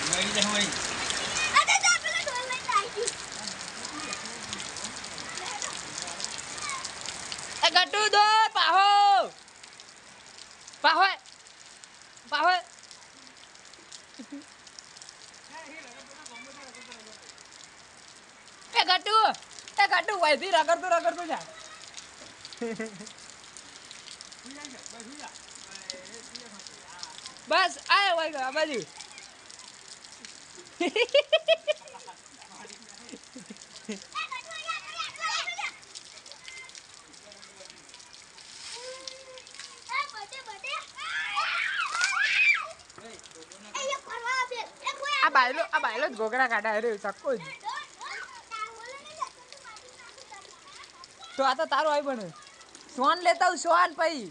મળી જાય મળી અરે જા પેલા ઢોલ લઈને આવી એ ગટુ દો પાહો પાહો પાહો એ ગટુ વૈથી રગડતો જા બસ આય વઈ આ બાજુ આ બાયલો જ ગોગડા કાઢા રે ચક્કો જ તો આ તો તારું આવી બને શ્વાન લેતા હું શ્વાન પઈ